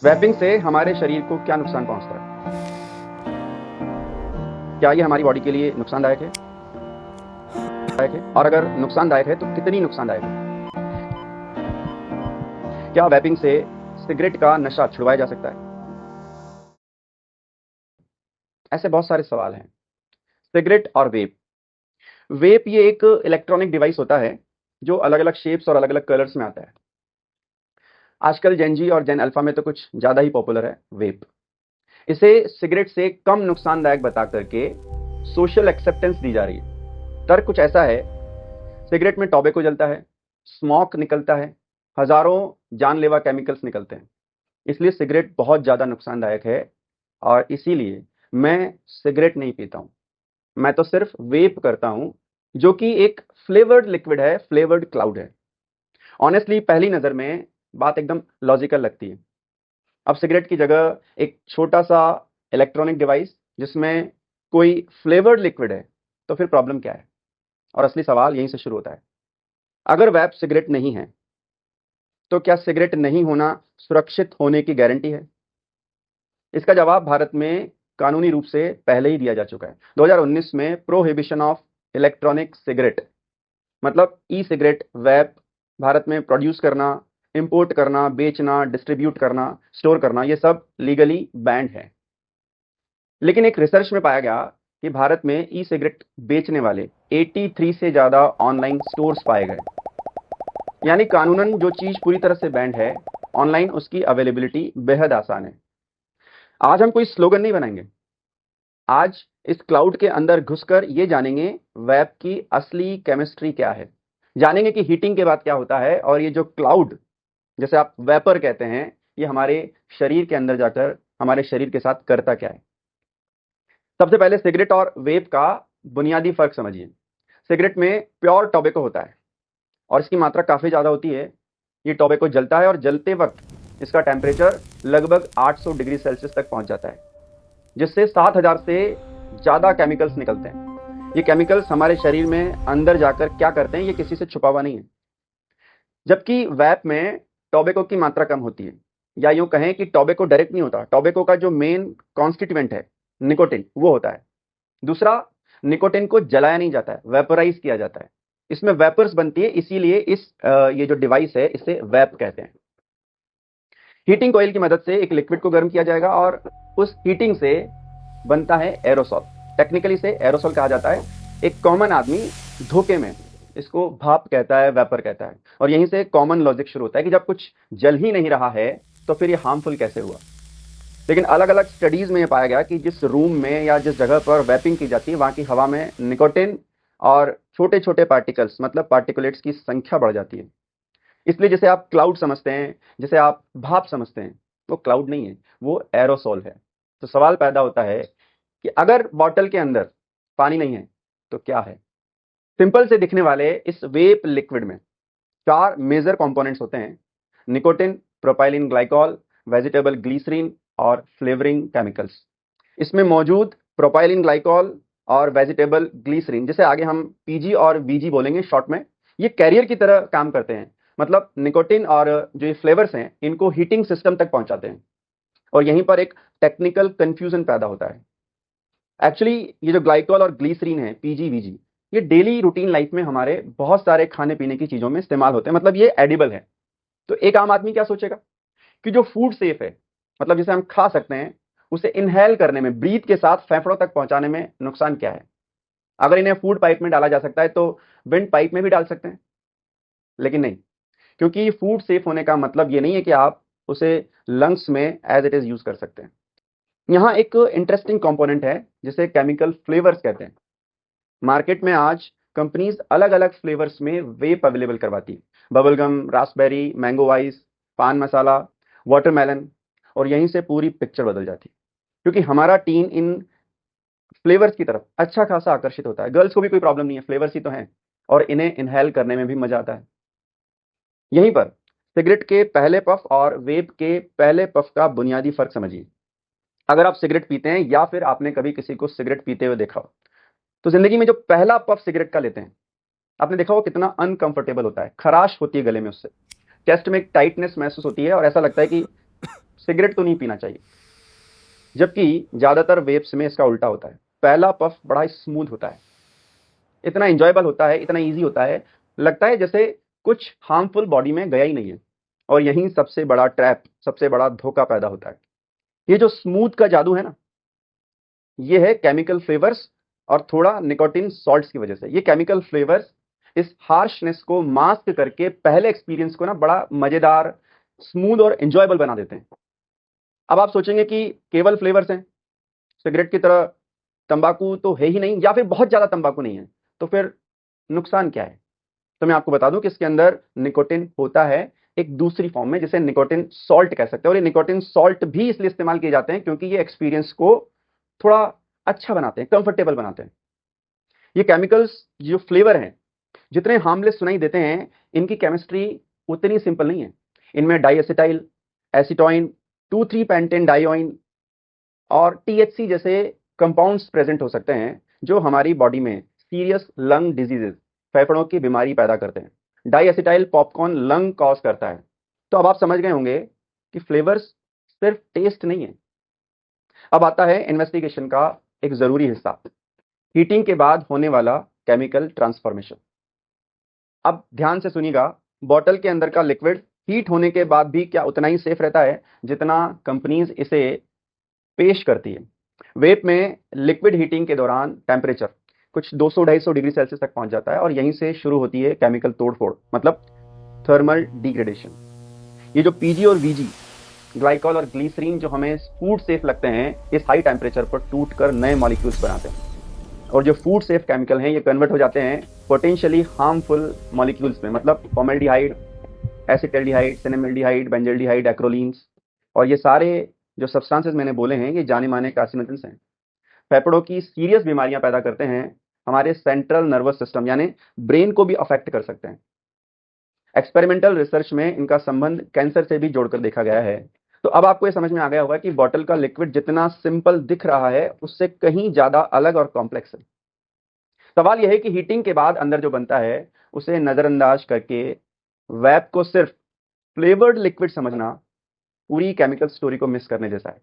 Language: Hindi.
वैपिंग से हमारे शरीर को क्या नुकसान पहुंचता है? क्या ये हमारी बॉडी के लिए नुकसानदायक है? और अगर नुकसानदायक है तो कितनी नुकसानदायक है? क्या वैपिंग से सिगरेट का नशा छुड़वाया जा सकता है? ऐसे बहुत सारे सवाल हैं। सिगरेट और वेप। वेप ये एक इलेक्ट्रॉनिक डिवाइस होता है जो अलग-अलग शेप्स और अलग-अलग कलर्स में आता है। आजकल जेन जी और जेन अल्फा में तो कुछ ज़्यादा ही पॉपुलर है वेप। इसे सिगरेट से कम नुकसानदायक बता करके सोशल एक्सेप्टेंस दी जा रही है। तर्क कुछ ऐसा है, सिगरेट में टोबैको जलता है, स्मोक निकलता है, हजारों जानलेवा केमिकल्स निकलते हैं, इसलिए सिगरेट बहुत ज़्यादा नुकसानदायक है और इसीलिए मैं सिगरेट नहीं पीता हूँ। मैं तो सिर्फ वेप करता हूँ, जो कि एक फ्लेवर्ड लिक्विड है, फ्लेवर्ड क्लाउड है। ऑनेस्टली पहली नज़र में बात एकदम लॉजिकल लगती है। अब सिगरेट की जगह एक छोटा-सा इलेक्ट्रॉनिक डिवाइस जिसमें कोई फ्लेवर्ड लिक्विड है, तो फिर प्रॉब्लम क्या है? और असली सवाल यहीं से शुरू होता है। अगर वैप सिगरेट नहीं है, तो क्या सिगरेट नहीं होना सुरक्षित होने की गारंटी है? इसका जवाब भारत में कानूनी रूप से पहले ही दिया जा चुका है। 2019 में प्रोहिबिशन ऑफ इलेक्ट्रॉनिक सिगरेट मतलब ई-सिगरेट, वैप भारत में प्रोड्यूस करना, इंपोर्ट करना, बेचना, डिस्ट्रीब्यूट करना, स्टोर करना, ये सब लीगली बैंड है। लेकिन एक रिसर्च में पाया गया कि भारत में ई-सिगरेट बेचने वाले 83 से ज़्यादा ऑनलाइन स्टोर्स पाए गए। यानी कानूनन जो चीज़ पूरी तरह से बैंड है, ऑनलाइन उसकी अवेलेबिलिटी बेहद आसान है। आज हम कोई स्लोगन नहीं बनाएंगे। आज इस क्लाउड के अंदर घुसकर ये जानेंगे वेब की असली केमिस्ट्री क्या है। जानेंगे कि हीटिंग के बाद क्या होता है और ये जो क्लाउड, जैसे आप वेपर कहते हैं, ये हमारे शरीर के अंदर जाकर हमारे शरीर के साथ करता क्या है। सबसे पहले सिगरेट और वेप का बुनियादी फर्क समझिए। सिगरेट में प्योर टोबैको होता है और इसकी मात्रा काफ़ी ज़्यादा होती है। ये टोबैको जलता है और जलते वक्त इसका टेम्परेचर लगभग 800 डिग्री सेल्सियस तक पहुंच जाता है, जिससे 7000 से ज़्यादा केमिकल्स निकलते हैं। ये केमिकल्स हमारे शरीर में अंदर जाकर क्या करते हैं, ये किसी से छुपा हुआ नहीं है। जबकि वैप में टोबैको की मात्रा कम होती है, या यूं कहें कि टोबैको डायरेक्ट नहीं होता। टोबैको का जो मेन कॉन्स्टिट्यूएंट है निकोटिन, वो होता है। दूसरा, निकोटिन को जलाया नहीं जाता है, वेपोराइज किया जाता है। इसमें वेपर्स बनती है, इसीलिए ये जो डिवाइस है इसे वैप कहते हैं। हीटिंग कॉइल की मदद से एक लिक्विड को गर्म किया जाएगा और उस हीटिंग से बनता है एरोसॉल। टेक्निकली से एरोसॉल कहा जाता है। एक कॉमन आदमी धोखे में इसको भाप कहता है, वेपर कहता है, और यहीं से कॉमन लॉजिक शुरू होता है कि जब कुछ जल ही नहीं रहा है तो फिर ये हार्मफुल कैसे हुआ। लेकिन अलग अलग स्टडीज में ये पाया गया कि जिस रूम में या जिस जगह पर वैपिंग की जाती है वहां की हवा में निकोटिन और छोटे छोटे पार्टिकल्स मतलब पार्टिकुलेट्स की संख्या बढ़ जाती है। इसलिए जिसे आप क्लाउड समझते हैं, जिसे आप भाप समझते हैं, वो क्लाउड नहीं है, वो एरोसोल है। तो सवाल पैदा होता है कि अगर बॉटल के अंदर पानी नहीं है तो क्या है। सिंपल से दिखने वाले इस वेप लिक्विड में 4 मेजर कंपोनेंट्स होते हैं: nicotine, propylene glycol, vegetable glycerine और फ्लेवरिंग केमिकल्स। इसमें मौजूद प्रोपाइलिन ग्लाइकॉल और वेजिटेबल ग्लीसरीन, जिसे आगे हम पीजी और वीजी बोलेंगे शॉर्ट में, ये कैरियर की तरह काम करते हैं। मतलब निकोटिन और जो ये फ्लेवर्स हैं इनको हीटिंग सिस्टम तक पहुंचाते हैं और यहीं पर एक टेक्निकल कंफ्यूजन पैदा होता है। एक्चुअली ये जो ग्लाइकॉल और ग्लीसरीन है, पीजी वीजी, ये डेली रूटीन लाइफ में हमारे बहुत सारे खाने पीने की चीजों में इस्तेमाल होते हैं। मतलब ये एडिबल है। तो एक आम आदमी क्या सोचेगा कि जो फूड सेफ है, मतलब जिसे हम खा सकते हैं, उसे इनहेल करने में, ब्रीथ के साथ फेफड़ों तक पहुंचाने में नुकसान क्या है। अगर इन्हें फूड पाइप में डाला जा सकता है तो विंड पाइप में भी डाल सकते हैं। लेकिन नहीं, क्योंकि फूड सेफ होने का मतलब ये नहीं है कि आप उसे लंग्स में एज इट इज यूज कर सकते हैं। यहाँ एक इंटरेस्टिंग कंपोनेंट है जिसे केमिकल फ्लेवर्स कहते हैं। मार्केट में आज कंपनीज अलग अलग फ्लेवर्स में वेप अवेलेबल करवाती है। बबलगम, रास्पबेरी, मैंगो आइस, पान मसाला, वाटरमेलन, और यहीं से पूरी पिक्चर बदल जाती है। क्योंकि हमारा टीन इन फ्लेवर्स की तरफ अच्छा खासा आकर्षित होता है। गर्ल्स को भी कोई प्रॉब्लम नहीं है, फ्लेवर्स ही तो हैं, और इन्हें इनहेल करने में भी मजा आता है। यहीं पर सिगरेट के पहले पफ और वेप के पहले पफ का बुनियादी फर्क समझिए। अगर आप सिगरेट पीते हैं या फिर आपने कभी किसी को सिगरेट पीते हुए देखा हो, तो जिंदगी में जो पहला पफ सिगरेट का लेते हैं, आपने देखा हो कितना अनकंफर्टेबल होता है। खराश होती है गले में उससे, चेस्ट में एक टाइटनेस महसूस होती है और ऐसा लगता है कि सिगरेट तो नहीं पीना चाहिए, जबकि ज्यादातर वेप्स में इसका उल्टा होता है। पहला पफ बड़ा स्मूथ होता है, इतना एंजॉयबल होता है, इतना ईजी होता है, लगता है जैसे कुछ हार्मफुल बॉडी में गया ही नहीं है। और यहीं सबसे बड़ा ट्रैप, सबसे बड़ा धोखा पैदा होता है। ये जो स्मूथ का जादू है ना, ये है केमिकल फ्लेवर्स और थोड़ा निकोटिन सॉल्ट्स की वजह से। ये केमिकल फ्लेवर्स इस हार्शनेस को मास्क करके पहले एक्सपीरियंस को ना बड़ा मजेदार, स्मूथ और एंजॉयबल बना देते हैं। अब आप सोचेंगे कि केवल फ्लेवर्स हैं, सिगरेट की तरह तंबाकू तो है ही नहीं, या फिर बहुत ज्यादा तंबाकू नहीं है, तो फिर नुकसान क्या है? तो मैं आपको बता दूं कि इसके अंदर निकोटिन होता है एक दूसरी फॉर्म में, जिसे निकोटिन सॉल्ट कह सकते हैं। और ये निकोटिन सॉल्ट भी इसलिए इस्तेमाल किए जाते हैं क्योंकि ये एक्सपीरियंस को थोड़ा अच्छा बनाते हैं, कंफर्टेबल बनाते हैं। ये केमिकल्स जो फ्लेवर हैं, जितने हार्मलेस सुनाई देते हैं, इनकी केमिस्ट्री उतनी सिंपल नहीं है। इनमें डाइएसिटाइल, एसीटोइन, 2,3 पेंटेन डाइओइन और टीएचसी जैसे कंपाउंड्स प्रेजेंट हो सकते हैं, जो हमारी बॉडी में सीरियस लंग डिजीजेस, फेफड़ों की बीमारी पैदा करते हैं। डाइएसिटाइल पॉपकॉर्न लंग कॉज करता है। तो अब आप समझ गए होंगे कि फ्लेवर्स सिर्फ टेस्ट नहीं है। अब आता है इन्वेस्टिगेशन का एक जरूरी हिस्सा, हीटिंग के बाद होने वाला केमिकल ट्रांसफॉर्मेशन। अब ध्यान से सुनिएगा, बॉटल के अंदर का लिक्विड हीट होने के बाद भी क्या उतना ही सेफ रहता है जितना कंपनीज इसे पेश करती है? वेप में लिक्विड हीटिंग के दौरान टेम्परेचर कुछ 200-250 डिग्री सेल्सियस तक पहुंच जाता है और यहीं से शुरू होती है केमिकल तोड़फोड़, मतलब थर्मल डिग्रेडेशन। ये जो पीजी और वीजी, ग्लाइकॉल और ग्लीसरीन, जो हमें फूड सेफ लगते हैं, इस हाई टेम्परेचर पर टूटकर नए मॉलिक्यूल्स बनाते हैं। और जो फूड सेफ केमिकल हैं, ये कन्वर्ट हो जाते हैं पोटेंशियली हार्मफुल मॉलिक्यूल्स में, मतलब फॉर्मेल्डिहाइड, एसिटल्डिहाइड, सिनेमल्डिहाइड, बेंजल्डिहाइड, एक्रोलीन्स। और ये सारे जो सब्सटेंसेस मैंने बोले हैं, ये जाने माने कार्सिनोजेंस हैं। फेफड़ों की सीरियस बीमारियां पैदा करते हैं, हमारे सेंट्रल नर्वस सिस्टम यानी ब्रेन को भी अफेक्ट कर सकते हैं। एक्सपेरिमेंटल रिसर्च में इनका संबंध कैंसर से भी जोड़कर देखा गया है। तो अब आपको ये समझ में आ गया होगा कि बॉटल का लिक्विड जितना सिंपल दिख रहा है, उससे कहीं ज्यादा अलग और कॉम्प्लेक्स है। सवाल यह है कि हीटिंग के बाद अंदर जो बनता है, उसे नजरअंदाज करके वैप को सिर्फ फ्लेवर्ड लिक्विड समझना पूरी केमिकल स्टोरी को मिस करने जैसा है।